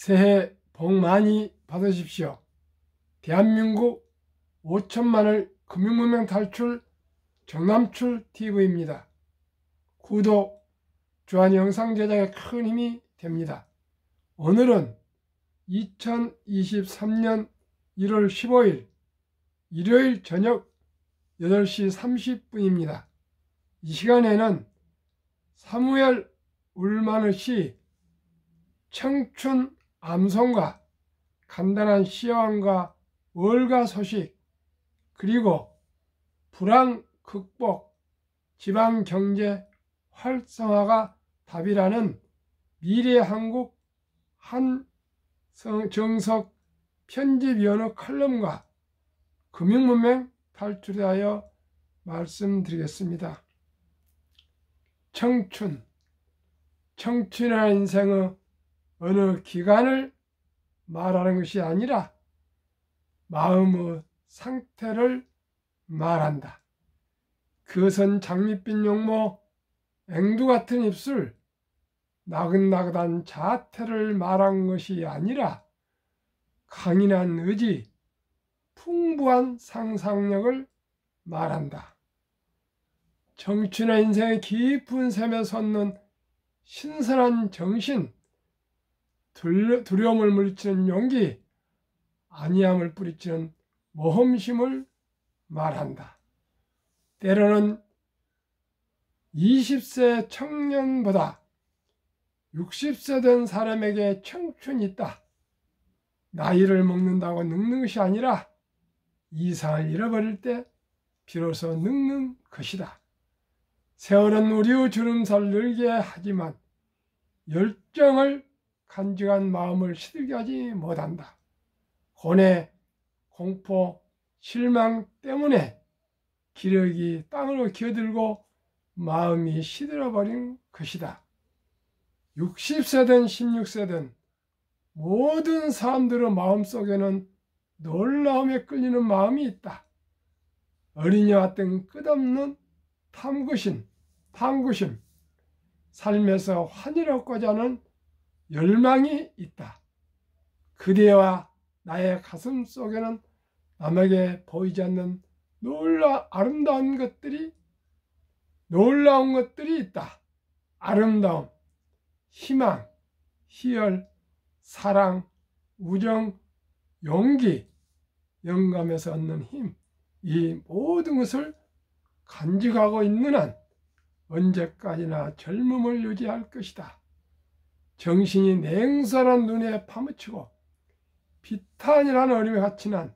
새해 복 많이 받으십시오. 대한민국 5천만을 금융문명 탈출 정남출TV입니다. 구독, 좋아요 영상 제작에 큰 힘이 됩니다. 오늘은 2023년 1월 15일 일요일 저녁 8시 30분입니다. 이 시간에는 사무엘 울만의 시 청춘 암송과 간단한 시황과 월가 소식, 그리고 불황 극복, 지방경제 활성화가 답이라는 미래한국 한정석 편집위원의 칼럼과 금융문맹 탈출에 대하여 말씀드리겠습니다. 청춘이라는 인생의 어느 기간을 말하는 것이 아니라 마음의 상태를 말한다. 그것은 장밋빛 용모, 앵두 같은 입술, 나긋나긋한 자태를 말한 것이 아니라 강인한 의지, 풍부한 상상력을 말한다. 청춘의 인생의 깊은 샘에 솟는 신선한 정신, 두려움을 물리치는 용기, 안이함을 뿌리치는 모험심을 말한다. 때로는 20세 청년보다 60세 된 사람에게 청춘이 있다. 나이를 먹는다고 늙는 것이 아니라 이상을 잃어버릴 때 비로소 늙는 것이다. 세월은 우리의 주름살 늘게 하지만 열정을 간직한 마음을 시들게 하지 못한다. 고뇌, 공포, 실망 때문에 기력이 땅으로 기어들고 마음이 시들어버린 것이다. 60세든 16세든 모든 사람들의 마음속에는 놀라움에 끌리는 마음이 있다. 어린이와 같은 끝없는 탐구심, 삶에서 환희를 얻고자 하는 열망이 있다. 그대와 나의 가슴 속에는 남에게 보이지 않는 아름다운 것들이 있다. 아름다움, 희망, 희열, 사랑, 우정, 용기, 영감에서 얻는 힘, 이 모든 것을 간직하고 있는 한 언제까지나 젊음을 유지할 것이다. 정신이 냉철한 눈에 파묻히고 비탄이라는 어림에 갇힌 한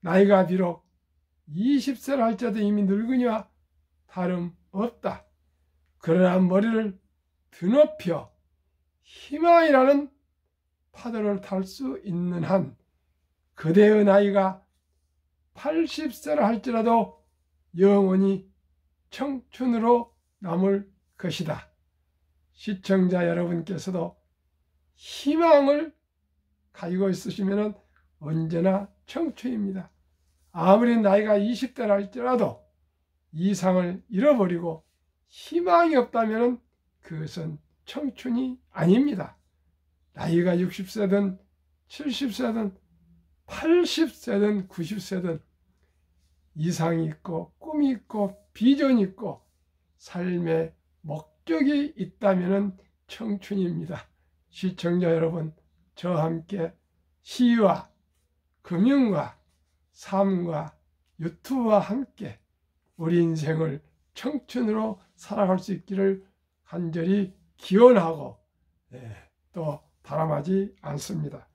나이가 비록 20세를 할지라도 이미 늙으니와 다름없다. 그러나 머리를 드높여 희망이라는 파도를 탈 수 있는 한 그대의 나이가 80세를 할지라도 영원히 청춘으로 남을 것이다. 시청자 여러분께서도 희망을 가지고 있으시면 언제나 청춘입니다. 아무리 나이가 20대를 할지라도 이상을 잃어버리고 희망이 없다면 그것은 청춘이 아닙니다. 나이가 60세든 70세든 80세든 90세든 이상이 있고 꿈이 있고 비전이 있고 삶의 목적이 있다면 청춘입니다. 시청자 여러분, 저와 함께 시와 금융과 삶과 유튜브와 함께 우리 인생을 청춘으로 살아갈 수 있기를 간절히 기원하고 또 바람하지 않습니다.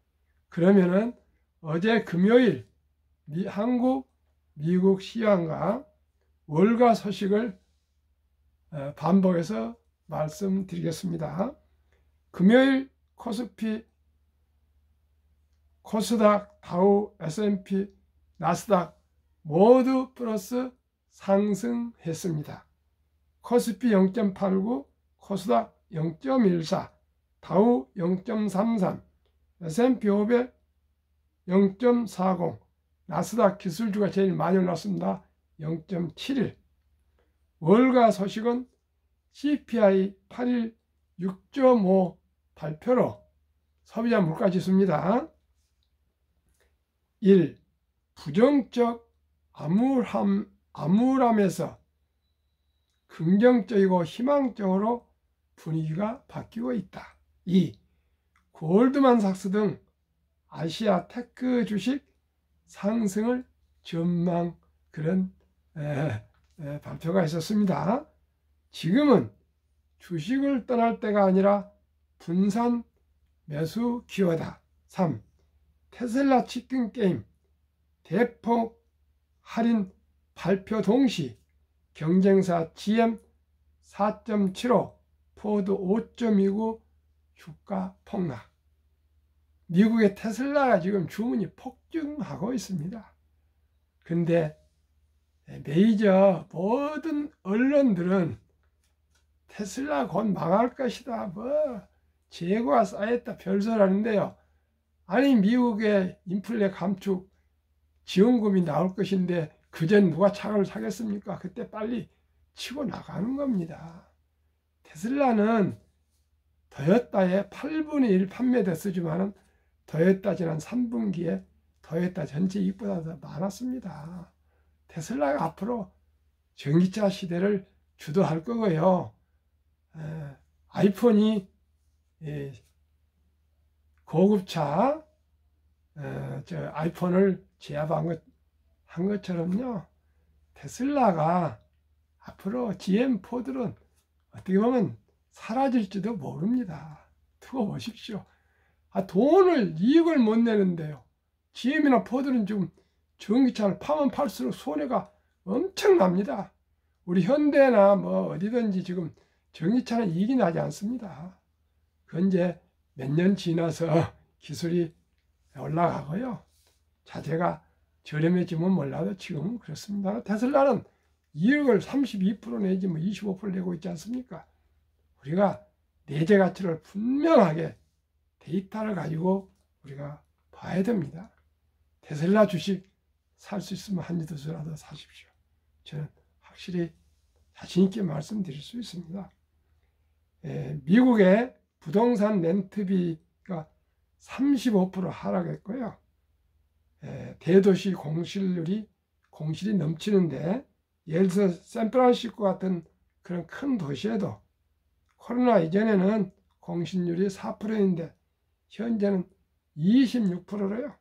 그러면은 어제 금요일 한국, 미국 시황과 월가 소식을 반복해서 말씀드리겠습니다. 금요일 코스피, 코스닥, 다우, S&P, 나스닥 모두 플러스 상승했습니다. 코스피 0.89, 코스닥 0.14, 다우 0.33, S&P 500 0.40, 나스닥 기술주가 제일 많이 올랐습니다. 0.71. 월가 소식은 CPI 8일 6.5 발표로 소비자 물가지수입니다. 1. 부정적 암울함에서 긍정적이고 희망적으로 분위기가 바뀌고 있다. 2. 골드만삭스 등 아시아 테크 주식 상승을 전망 그런 발표가 있었습니다. 지금은 주식을 떠날 때가 아니라 분산 매수 기회다. 3. 테슬라 치킨 게임 대폭 할인 발표 동시 경쟁사 GM 4.75, 포드 5.29 주가 폭락. 미국의 테슬라가 지금 주문이 폭증하고 있습니다. 근데 메이저 모든 언론들은 테슬라 곧 망할 것이다, 뭐 재고가 쌓였다 별소리하는데요. 아니 미국의 인플레 감축 지원금이 나올 것인데 그전 누가 차를 사겠습니까? 그때 빨리 치고 나가는 겁니다. 테슬라는 토요타의 8분의 1 판매됐지만은 토요타 지난 3분기에 토요타 전체 이익보다 더 많았습니다. 테슬라가 앞으로 전기차 시대를 주도할 거고요. 아이폰이 고급차 아이폰을 제압한 것처럼요. 테슬라가 앞으로 GM 포드는 어떻게 보면 사라질지도 모릅니다. 두고 보십시오. 이익을 못 내는데요. GM이나 포드는 지금 전기차를 파면 팔수록 손해가 엄청납니다. 우리 현대나 뭐 어디든지 지금 전기차는 이익이 나지 않습니다. 그건 이제 몇 년 지나서 기술이 올라가고요. 자재가 저렴해지면 몰라도 지금은 그렇습니다. 테슬라는 이익을 32% 내지 뭐 25% 내고 있지 않습니까? 우리가 내재 가치를 분명하게 데이터를 가지고 우리가 봐야 됩니다. 테슬라 주식 살 수 있으면 한 주라도 사십시오. 저는 확실히 자신 있게 말씀드릴 수 있습니다. 미국의 부동산 렌트비가 35% 하락했고요. 대도시 공실이 넘치는데 예를 들어 샌프란시스코 같은 그런 큰 도시에도 코로나 이전에는 공실률이 4%인데 현재는 26%로요.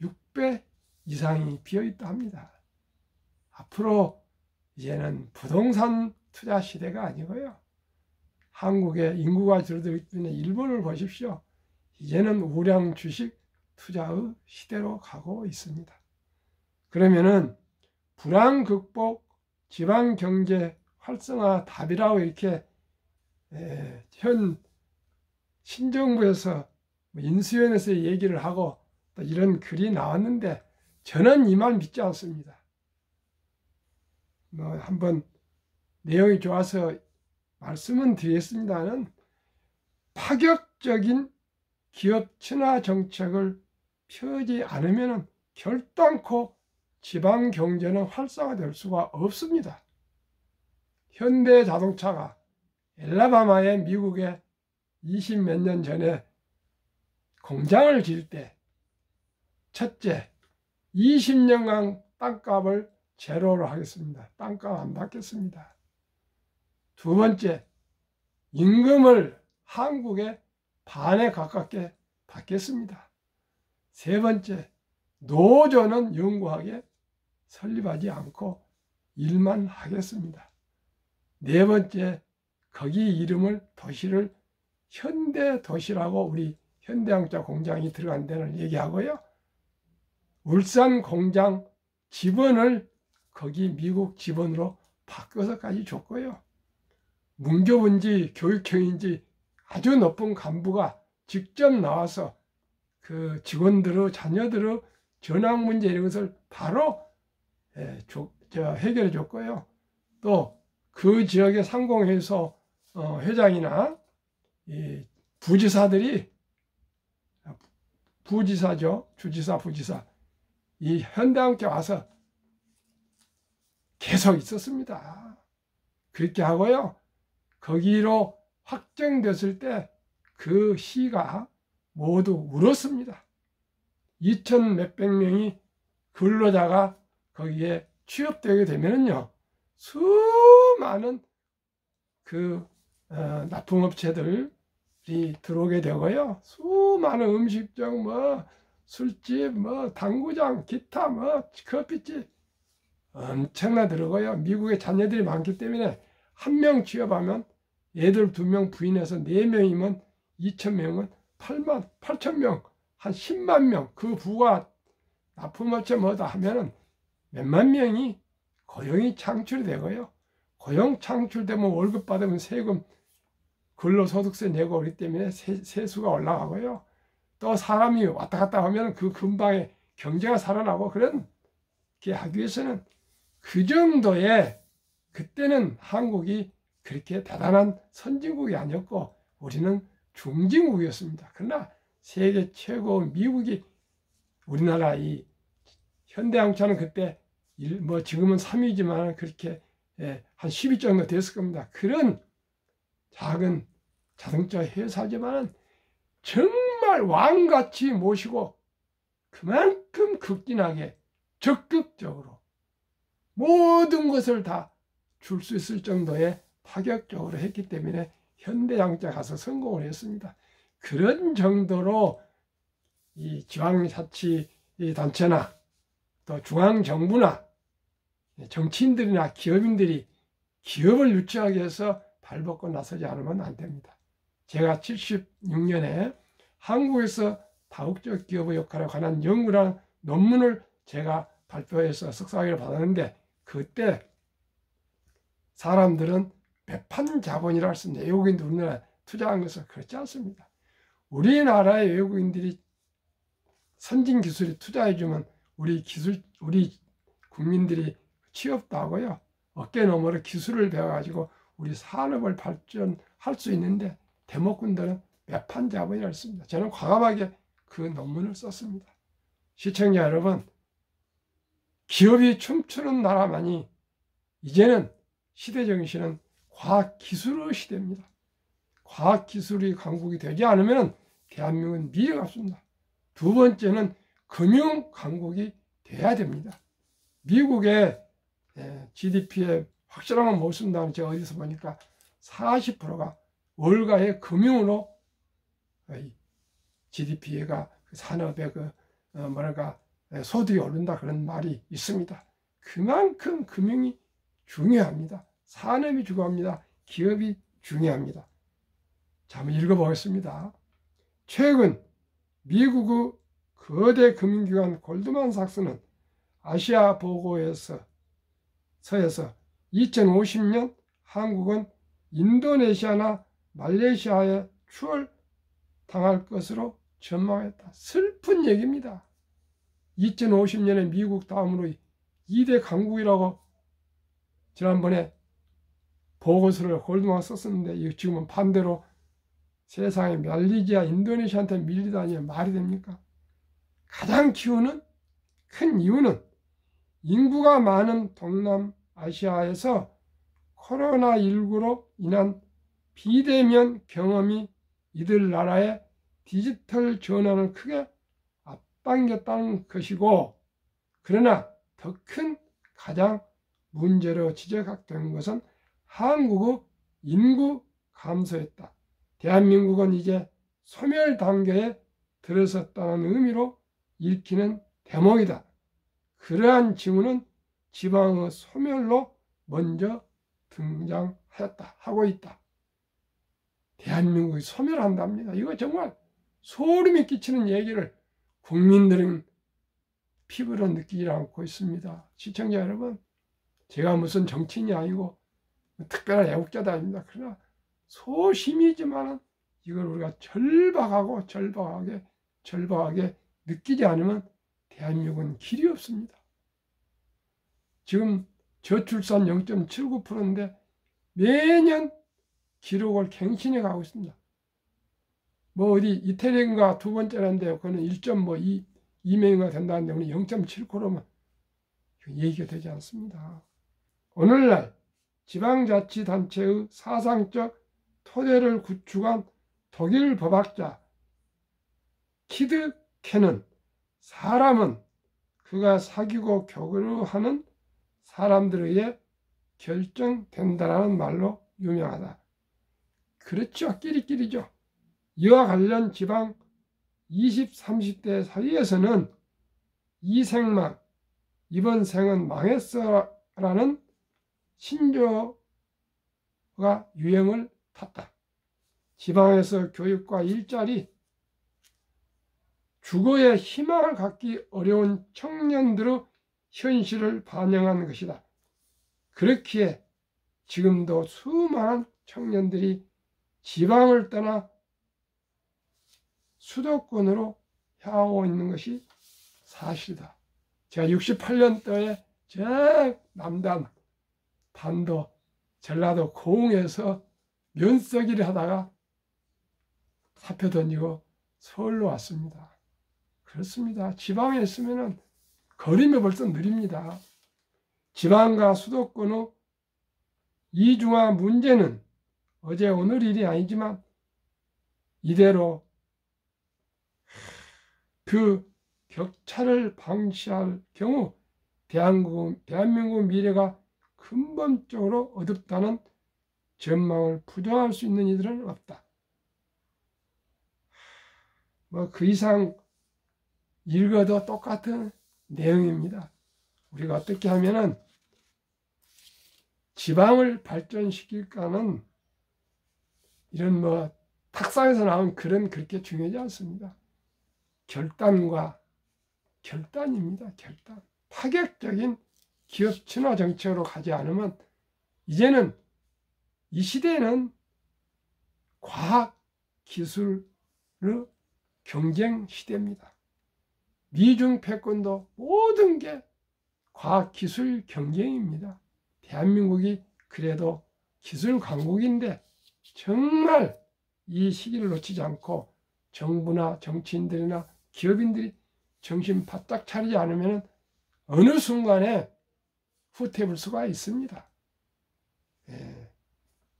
6배 이상이 비어있다 합니다. 앞으로 이제는 부동산 투자 시대가 아니고요. 한국의 인구가 줄어들기 때문에 일본을 보십시오. 이제는 우량 주식 투자의 시대로 가고 있습니다. 그러면은 불안 극복, 지방 경제 활성화 답이라고 이렇게 현 신정부에서 인수위원회에서 얘기를 하고 또 이런 글이 나왔는데 저는 이 말 믿지 않습니다. 한번 내용이 좋아서 말씀은 드리겠습니다는 파격적인 기업 친화 정책을 펴지 않으면 결단코 지방 경제는 활성화될 수가 없습니다. 현대자동차가 엘라바마의 미국에 20 몇 년 전에 공장을 지을 때 첫째, 20년간 땅값을 제로로 하겠습니다. 땅값 안 받겠습니다. 두 번째, 임금을 한국의 반에 가깝게 받겠습니다. 세 번째, 노조는 영구하게 설립하지 않고 일만 하겠습니다. 네 번째, 거기 이름을 도시를 현대도시라고 우리 현대자동차 공장이 들어간 데를 얘기하고요. 울산 공장 지번을 거기 미국 지번으로 바꿔서까지 줬고요. 문교부인지 교육청인지 아주 높은 간부가 직접 나와서 그 직원들의 자녀들의 전학 문제 이런 것을 바로 해결해 줬고요. 또 그 지역의 상공회의소 회장이나 이 부지사들이 부지사죠. 주지사, 부지사. 이 현대함께 와서 계속 있었습니다. 그렇게 하고요. 거기로 확정됐을 때 그 시가 모두 울었습니다. 2천 몇백 명이 근로자가 거기에 취업되게 되면은요, 수많은 그 납품업체들이 들어오게 되고요, 수많은 음식점, 술집, 당구장, 기타, 커피집 엄청나 들어가요. 미국에 자녀들이 많기 때문에 한 명 취업하면 애들 2명 부인해서 4명이면 2,000명은 8천 명, 한 10만 명, 그 부가 납품업체 뭐다 하면은 몇만 명이 고용이 창출이 되고요. 고용 창출되면 월급 받으면 세금, 근로소득세 내고 그렇기 때문에 세수가 올라가고요. 또 사람이 왔다 갔다 하면 그 근방에 경제가 살아나고 그런 게 하기 위해서는 그 정도의, 그때는 한국이 그렇게 대단한 선진국이 아니었고 우리는 중진국이었습니다. 그러나 세계 최고 미국이 우리나라 이 현대자동차는 그때 지금은 3위지만 그렇게 한 10위 정도 됐을 겁니다. 그런 작은 자동차 회사지만 정말 왕같이 모시고 그만큼 극진하게 적극적으로 모든 것을 다 줄 수 있을 정도의 파격적으로 했기 때문에 현대자동차 가서 성공을 했습니다. 그런 정도로 이 지방자치단체나 또 중앙정부나 정치인들이나 기업인들이 기업을 유치하기 위해서 발벗고 나서지 않으면 안 됩니다. 제가 76년에 한국에서 다국적 기업의 역할에 관한 연구라는 논문을 제가 발표해서 석사학위를 받았는데, 그때 사람들은 매판 자본이라 할 수 있는 외국인들 우리나라에 투자한 것은 그렇지 않습니다. 우리나라의 외국인들이 선진 기술에 투자해주면 우리 국민들이 취업도 하고요, 어깨 너머로 기술을 배워가지고 우리 산업을 발전할 수 있는데 대목군들은 매판 자본이라 했습니다. 저는 과감하게 그 논문을 썼습니다. 시청자 여러분, 기업이 춤추는 나라만이 이제는 시대정신은 과학기술의 시대입니다. 과학기술이 강국이 되지 않으면 대한민국은 미래가 없습니다. 두 번째는 금융강국이 돼야 됩니다. 미국의 GDP에 확실한 건 못 쓴다는 제가 어디서 보니까 40%가 월가의 금융으로 GDP가 산업의 소득이 오른다 그런 말이 있습니다. 그만큼 금융이 중요합니다. 산업이 중요합니다. 기업이 중요합니다. 자, 한번 읽어보겠습니다. 최근 미국의 거대 금융기관 골드만삭스는 아시아 보고서에서 2050년 한국은 인도네시아나 말레이시아에 추월당할 것으로 전망했다. 슬픈 얘기입니다. 2050년에 미국 다음으로 2대 강국이라고 지난번에 보고서를 골드만 썼었는데 지금은 반대로 세상에 말레이시아, 인도네시아한테 밀리다니 말이 됩니까? 가장 큰 이유는 인구가 많은 동남아시아에서 코로나19로 인한 비대면 경험이 이들 나라의 디지털 전환을 크게 앞당겼다는 것이고, 그러나 더 큰 가장 문제로 지적된 것은 한국의 인구 감소였다. 대한민국은 이제 소멸 단계에 들어섰다는 의미로 읽히는 대목이다. 그러한 징후는 지방의 소멸로 먼저 등장하였다 하고 있다. 대한민국이 소멸한답니다. 이거 정말 소름이 끼치는 얘기를 국민들은 피부로 느끼지 않고 있습니다. 시청자 여러분, 제가 무슨 정치인이 아니고 특별한 애국자도 아닙니다. 그러나 소심이지만 이걸 우리가 절박하게 느끼지 않으면 대한민국은 길이 없습니다. 지금 저출산 0.79%인데 매년 기록을 갱신해 가고 있습니다. 어디 이태리인가 두 번째라는데 그거는 1.2명이 된다는데 우리 0.7%면 얘기가 되지 않습니다. 오늘날 지방자치단체의 사상적 토대를 구축한 독일 법학자 키드캐는 사람은 그가 사귀고 교류하는 사람들에 의해 결정된다라는 말로 유명하다. 그렇죠. 끼리끼리죠. 이와 관련 지방 20, 30대 사이에서는 이 생망, 이번 생은 망했어라는 신조가 유행을 탔다. 지방에서 교육과 일자리, 주거에 희망을 갖기 어려운 청년들의 현실을 반영한 것이다. 그렇기에 지금도 수많은 청년들이 지방을 떠나 수도권으로 향하고 있는 것이 사실이다. 제가 68년도에 저 남단 반도 전라도 고흥에서 면서기를 하다가 사표 던지고 서울로 왔습니다. 그렇습니다. 지방에 있으면 걸음이 벌써 느립니다. 지방과 수도권의 이중화 문제는 어제 오늘 일이 아니지만 이대로 그 격차를 방치할 경우 대한민국 미래가 근본적으로 어둡다는 전망을 부정할 수 있는 이들은 없다. 뭐 그 이상 읽어도 똑같은 내용입니다. 우리가 어떻게 하면은 지방을 발전시킬까는 이런 뭐 탁상에서 나온 글은 그렇게 중요하지 않습니다. 결단입니다. 결단. 파격적인 기업 친화 정책으로 가지 않으면 이제는 이 시대는 과학 기술의 경쟁 시대입니다. 미중 패권도 모든 게 과학 기술 경쟁입니다. 대한민국이 그래도 기술 강국인데 정말 이 시기를 놓치지 않고 정부나 정치인들이나 기업인들이 정신 바짝 차리지 않으면 어느 순간에 후퇴할 수가 있습니다.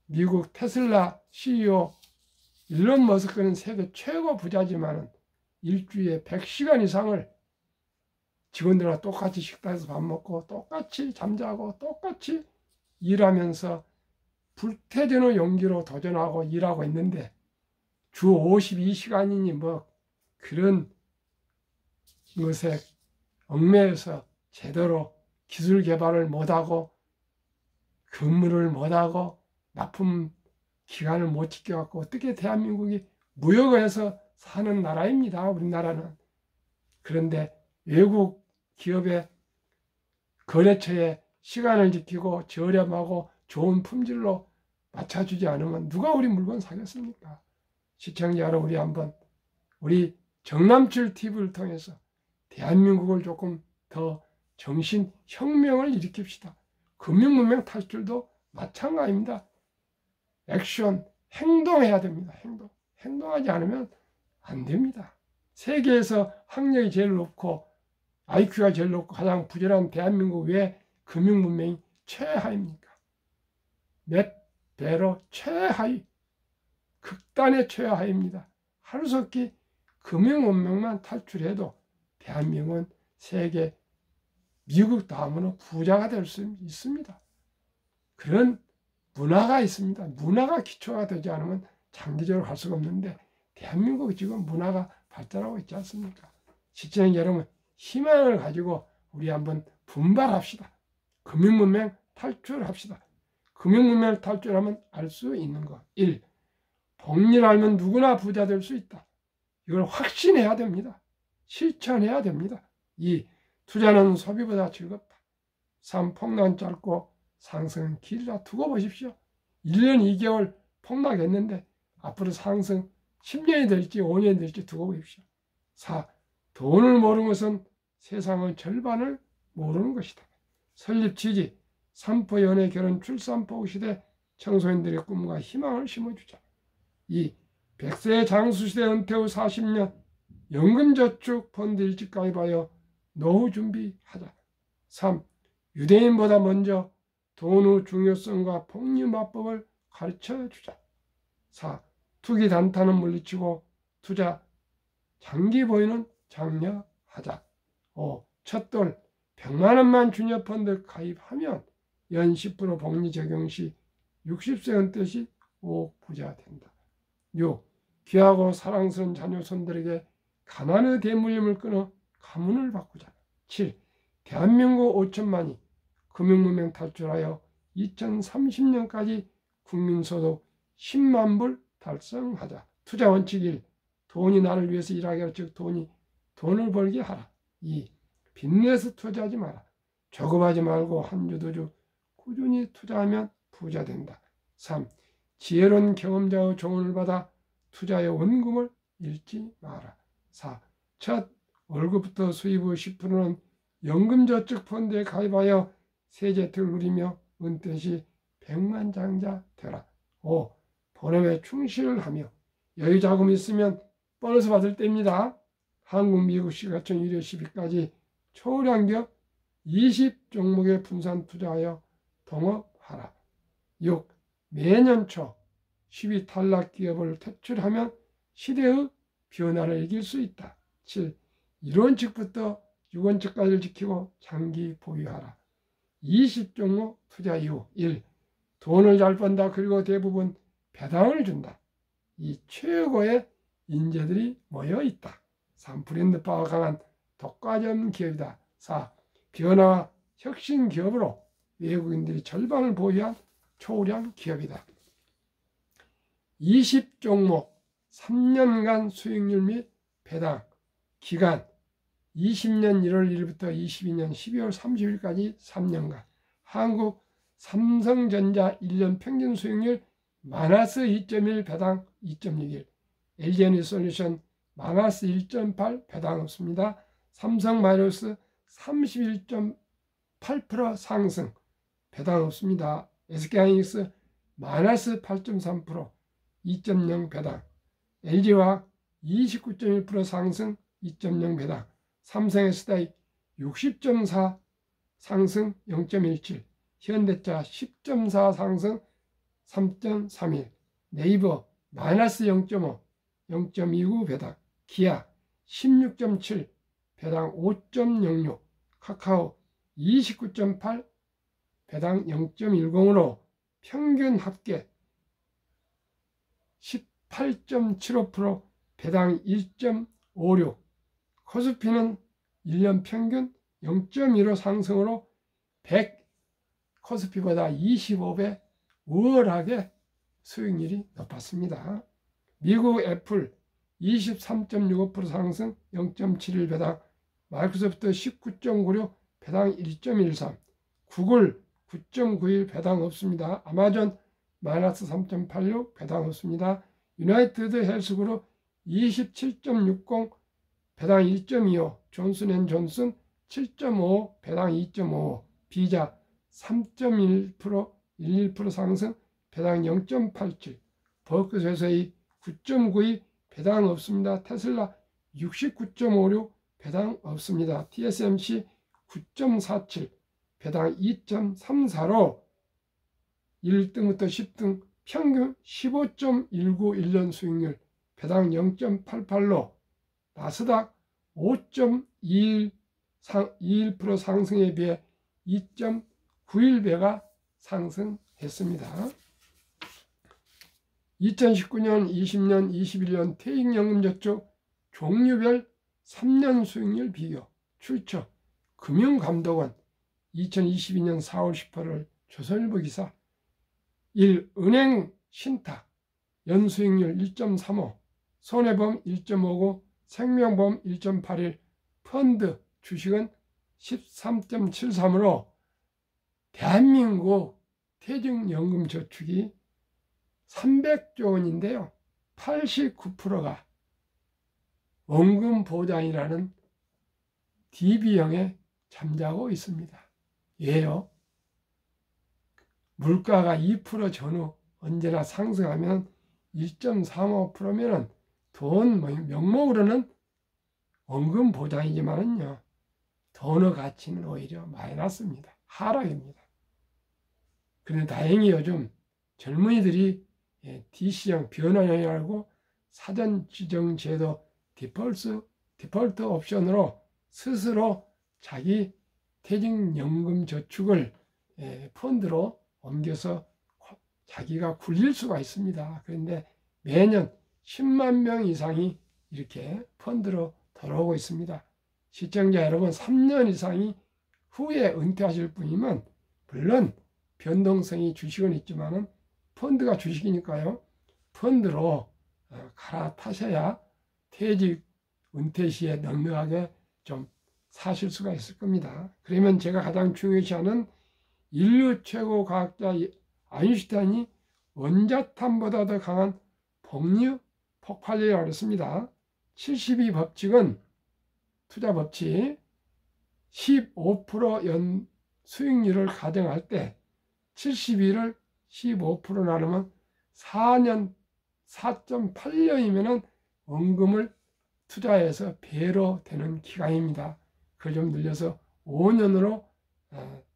미국 테슬라 CEO 일론 머스크는 세계 최고 부자지만 일주일에 100시간 이상을 직원들과 똑같이 식당에서 밥 먹고 똑같이 잠자고 똑같이 일하면서 불태전의 용기로 도전하고 일하고 있는데 주 52시간이니 뭐 그런 것에 얽매여서 제대로 기술 개발을 못하고 근무를 못하고 납품 기간을 못 지켜갖고 어떻게 대한민국이 무역을 사는 나라입니다. 우리나라는. 그런데 외국 기업의 거래처에 시간을 지키고 저렴하고 좋은 품질로 맞춰주지 않으면 누가 우리 물건 사겠습니까? 시청자 여러분, 우리 정남출 TV를 통해서 대한민국을 조금 더 정신혁명을 일으킵시다. 금융문명 탈출도 마찬가지입니다. 액션, 행동해야 됩니다. 행동하지 않으면 안 됩니다. 세계에서 학력이 제일 높고 IQ가 제일 높고 가장 부지런한 대한민국 왜 금융문명이 최하입니까? 몇 배로 최하위, 극단의 최하입니다. 하루속히 금융문명만 탈출해도 대한민국은 세계 미국 다음으로 부자가 될 수 있습니다. 그런 문화가 있습니다. 문화가 기초가 되지 않으면 장기적으로 갈 수가 없는데 대한민국이 지금 문화가 발달하고 있지 않습니까? 시청자 여러분, 희망을 가지고 우리 한번 분발합시다. 금융문명 탈출합시다. 금융문명 탈출하면 알 수 있는 것. 1. 복리를 알면 누구나 부자 될 수 있다. 이걸 확신해야 됩니다. 실천해야 됩니다. 2. 투자는 소비보다 즐겁다. 3. 폭락은 짧고 상승은 길이라 두고 보십시오. 1년 2개월 폭락했는데 앞으로 상승 10년이 될지 5년이 될지 두고 보십시오. 4. 돈을 모르는 것은 세상의 절반을 모르는 것이다. 설립 취지, 산포 연애 결혼 출산포 시대 청소년들의 꿈과 희망을 심어주자. 2. 100세 장수시대 은퇴 후 40년 연금저축 펀드 일찍 가입하여 노후 준비하자. 3. 유대인보다 먼저 돈의 중요성과 폭리마법을 가르쳐주자. 4. 투기 단타는 물리치고 투자 장기 보유는 장려하자. 5. 첫돌 100만 원만 주녀 펀드 가입하면 연 10% 복리 적용 시 60세 은퇴 시 5억 부자 된다. 6. 귀하고 사랑스러운 자녀 손들에게 가난의 대물림을 끊어 가문을 바꾸자. 7. 대한민국 5천만이 금융무명 탈출하여 2030년까지 국민소득 10만 불 달성하자. 투자 원칙 1. 돈이 나를 위해서 일하게 하라. 즉 돈을 벌게 하라. 2. 빚내서 투자하지 마라. 조급하지 말고 한 주 두 주 꾸준히 투자하면 부자 된다. 3. 지혜로운 경험자의 조언을 받아 투자의 원금을 잃지 마라. 4. 첫 월급부터 수입의 10%는 연금저축펀드에 가입하여 세제혜택을 누리며 은퇴 시 백만장자 되라. 5. 본업에 충실하며 여유 자금이 있으면 보너스 받을 때입니다. 한국, 미국 시가총 1회 10위까지 초량기업 20종목에 분산 투자하여 동업하라. 6. 매년 초 10위 탈락 기업을 퇴출하면 시대의 변화를 이길 수 있다. 7. 1원칙부터 6원칙까지를 지키고 장기 보유하라. 20종목 투자 이후 1. 돈을 잘 번다. 그리고 대부분 배당을 준다. 이 최고의 인재들이 모여 있다. 3. 브랜드파워 강한 독과점 기업이다. 4. 변화와 혁신 기업으로 외국인들이 절반을 보유한 초량 기업이다. 20종목 3년간 수익률 및 배당 기간 20년 1월 1일부터 22년 12월 30일까지 3년간 한국 삼성전자 1년 평균 수익률 마이너스 2.1 배당 2.61 LG에너지솔루션 마이너스 1.8 배당 없습니다. 삼성 마이너스 31.8% 상승 배당 없습니다. SK하이닉스 마이너스 8.3% 2.0 배당 LG화학 29.1% 상승 2.0 배당 삼성에스다이 60.4 상승 0.17 현대차 10.4 상승 3.31 네이버 마이너스 0.5 0.29 배당 기아 16.7 배당 5.06 카카오 29.8 배당 0.10으로 평균 합계 18.75% 배당 1.56 코스피는 1년 평균 0.15 상승으로 100 코스피보다 25배 우월하게 수익률이 높았습니다. 미국 애플 23.65% 상승 0.71 배당 마이크로소프트 19.96 배당 1.13 구글 9.91 배당 없습니다. 아마존 마이너스 3.86 배당 없습니다. 유나이티드 헬스그룹 27.60 배당 1.25 존슨앤존슨 7.5 배당 2.55 비자 3.1% 11% 상승 배당 0.87 버크셔스의 9.92 배당 없습니다. 테슬라 69.56 배당 없습니다. TSMC 9.47 배당 2.34로 1등부터 10등 평균 15.19 1년 수익률 배당 0.88로 나스닥 5.21% 상승에 비해 2.91배가 상승했습니다. 2019년, 20년, 21년 퇴직연금저축 종류별 3년 수익률 비교 출처 금융감독원 2022년 4월 18일 조선일보 기사 1. 은행 신탁 연수익률 1.35 손해보험 1.59 생명보험 1.81 펀드 주식은 13.73으로 대한민국 퇴직연금저축이 300조 원인데요. 89%가 원금보장이라는 DB형에 잠자고 있습니다. 왜요? 물가가 2% 전후 언제나 상승하면 1.35%면 돈 명목으로는 원금보장이지만은요. 돈의 가치는 오히려 마이너스입니다. 하락입니다. 그런데 다행히 요즘 젊은이들이 DC형 변환형이라고 사전지정제도 디폴트 옵션으로 스스로 자기 퇴직연금 저축을 펀드로 옮겨서 자기가 굴릴 수가 있습니다. 그런데 매년 10만 명 이상이 이렇게 펀드로 들어오고 있습니다. 시청자 여러분, 3년 이상이 후에 은퇴하실 분이면 물론 변동성이 주식은 있지만은 펀드가 주식이니까요. 펀드로 갈아타셔야 퇴직 은퇴 시에 넉넉하게 좀 사실 수가 있을 겁니다. 그러면 제가 가장 중요시하는 인류 최고 과학자 아인슈타인이 원자탄보다 더 강한 복류 폭발력이라고 했습니다. 72 법칙은 투자 법칙 15% 연 수익률을 가정할 때 72를 15% 나누면 4년 4.8년이면 원금을 투자해서 배로 되는 기간입니다. 그걸 좀 늘려서 5년으로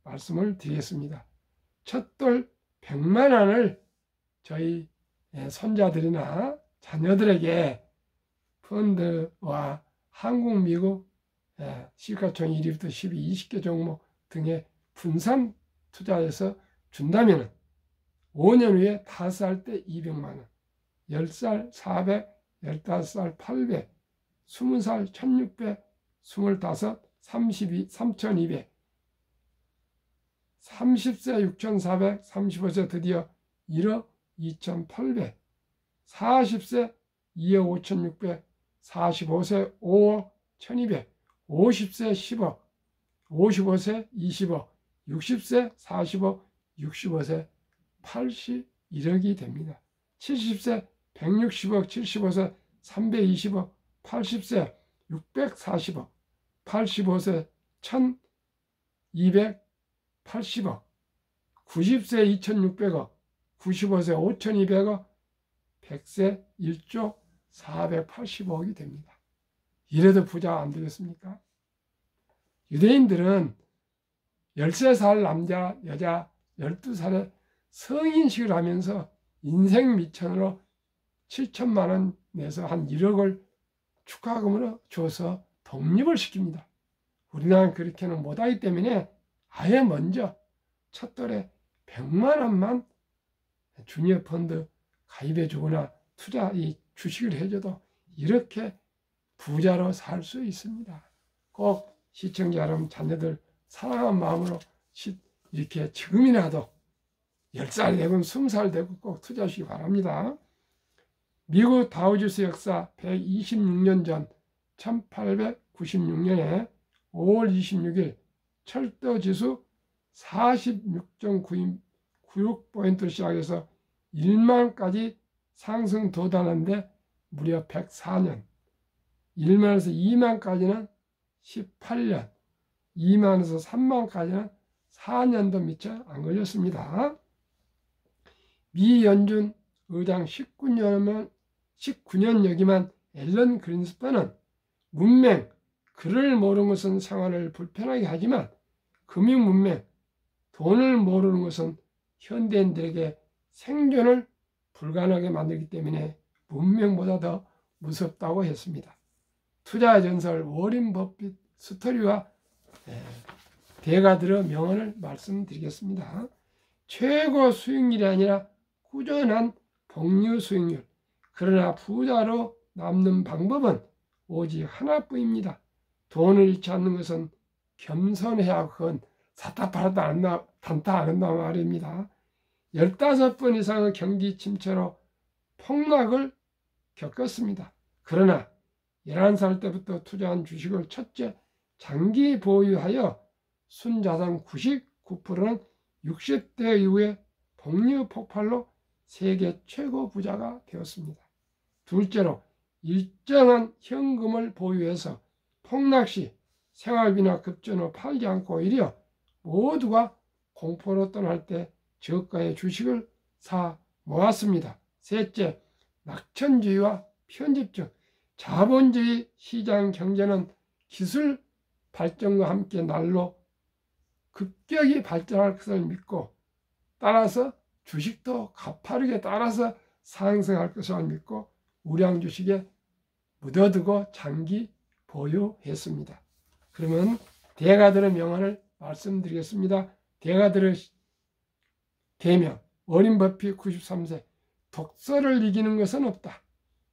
말씀을 드리겠습니다. 첫돌 100만 원을 저희 손자들이나 자녀들에게 펀드와 한국, 미국 시가총 1위부터 12, 20개 종목 등의 분산 투자해서 준다면 5년 후에 5살 때 200만 원, 10살 400, 15살 800, 20살 1600, 25, 32, 3200, 30세 6400, 35세 드디어 1억 2800, 40세 2억 5600, 45세 5억 1200, 50세 10억, 55세 20억, 60세 40억, 65세 81억이 됩니다. 70세 160억, 75세 320억, 80세 640억, 85세 1280억, 90세 2600억, 95세 5200억, 100세 1조 480억이 됩니다. 이래도 부자가 안 되겠습니까? 유대인들은 13살 남자, 여자 12살에 성인식을 하면서 인생 미천으로 7천만 원 내서 한 1억을 축하금으로 줘서 독립을 시킵니다. 우리나라는 그렇게는 못하기 때문에 아예 먼저 첫 돌에 100만 원만 주니어 펀드 가입해 주거나 투자 이 주식을 해줘도 이렇게 부자로 살 수 있습니다. 꼭 시청자 여러분 자녀들 사랑한 마음으로 이렇게 지금이라도 10살 되고 20살 되고 꼭 투자하시기 바랍니다. 미국 다우지수 역사 126년 전 1896년에 5월 26일 철도지수 46.96포인트를 시작해서 1만까지 상승 도달하는데 무려 104년, 1만에서 2만까지는 18년, 2만에서 3만까지는 4년도 미처 안 걸렸습니다. 미 연준 의장 19년 역임한 앨런 그린스펀은 문맹, 글을 모르는 것은 생활을 불편하게 하지만 금융 문맹, 돈을 모르는 것은 현대인들에게 생존을 불가능하게 만들기 때문에 문맹보다 더 무섭다고 했습니다. 투자 전설 워렌 버핏 스토리와 대가들의 명언을 말씀드리겠습니다. 최고 수익률이 아니라 꾸준한 복류 수익률. 그러나 부자로 남는 방법은 오직 하나뿐입니다. 돈을 잃지 않는 것은 겸손해야 그건 사다 팔아도 단타 안 한단 말입니다. 15번 이상의 경기 침체로 폭락을 겪었습니다. 그러나 11살 때부터 투자한 주식을 첫째 장기 보유하여 순자산 99%는 60대 이후에 복류 폭발로 세계 최고 부자가 되었습니다. 둘째로 일정한 현금을 보유해서 폭락 시 생활비나 급전을 팔지 않고 오히려 모두가 공포로 떠날 때 저가의 주식을 사 모았습니다. 셋째, 낙천주의와 편집증. 자본주의 시장 경제는 기술 발전과 함께 날로 급격히 발전할 것을 믿고 따라서 주식도 가파르게 따라서 상승할 것을 믿고 우량 주식에 묻어두고 장기 보유했습니다. 그러면 대가들의 명언을 말씀드리겠습니다. 대가들의 계명, 어린 버피 93세. 독서를 이기는 것은 없다.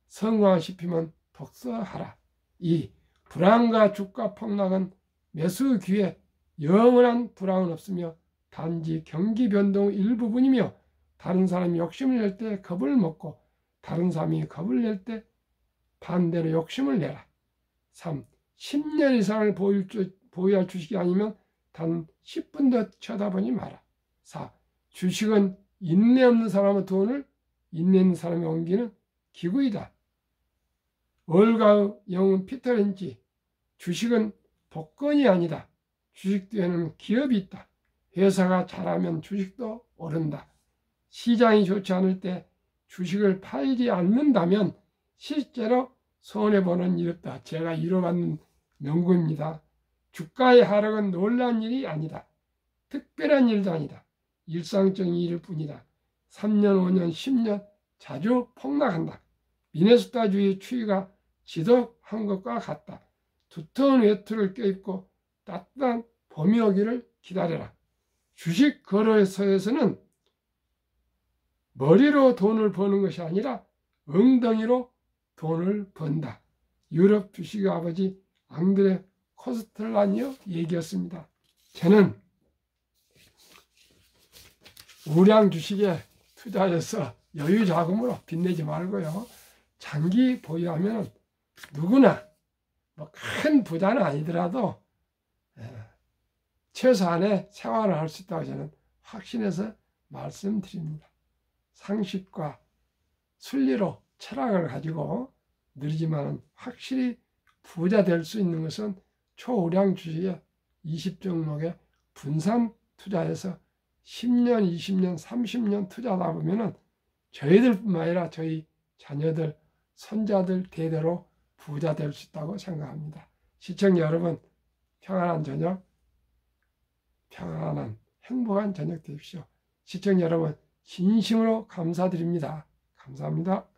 성공하고 싶으면 독서하라. 2. 불황과 주가 폭락은 매수 기회, 영원한 불황은 없으며 단지 경기 변동 일부분이며 다른 사람이 욕심을 낼 때 겁을 먹고 다른 사람이 겁을 낼 때 반대로 욕심을 내라. 3. 10년 이상을 보유할 주식이 아니면 단 10분도 쳐다보지 마라. 4. 주식은 인내 없는 사람의 돈을 인내 있는 사람이 옮기는 기구이다. 얼가의 영웅 피터 린치, 주식은 복권이 아니다. 주식 뒤에는 기업이 있다. 회사가 잘하면 주식도 오른다. 시장이 좋지 않을 때 주식을 팔지 않는다면 실제로 손해보는 일 없다. 제가 이뤄받는 명구입니다. 주가의 하락은 놀라운 일이 아니다. 특별한 일도 아니다. 일상적인 일일 뿐이다. 3년, 5년, 10년 자주 폭락한다. 미네소타주의 추위가 지독한 것과 같다. 두터운 외투를 껴입고 따뜻한 봄이 오기를 기다려라. 주식 거래소에서는 머리로 돈을 버는 것이 아니라 엉덩이로 돈을 번다. 유럽 주식의 아버지 앙드레 코스텔라니오 얘기였습니다. 저는 우량 주식에 투자해서 여유 자금으로 빚내지 말고요. 장기 보유하면 누구나 큰 부자는 아니더라도 최소한의 생활을 할 수 있다고 저는 확신해서 말씀드립니다. 상식과 순리로 철학을 가지고 느리지만 확실히 부자 될 수 있는 것은 초우량 주식의 20종목에 분산 투자해서 10년, 20년, 30년 투자하다 보면은 저희들뿐만 아니라 저희 자녀들, 손자들 대대로 부자 될 수 있다고 생각합니다. 시청자 여러분, 평안한 저녁, 평안한 행복한 저녁 되십시오. 시청자 여러분, 진심으로 감사드립니다. 감사합니다.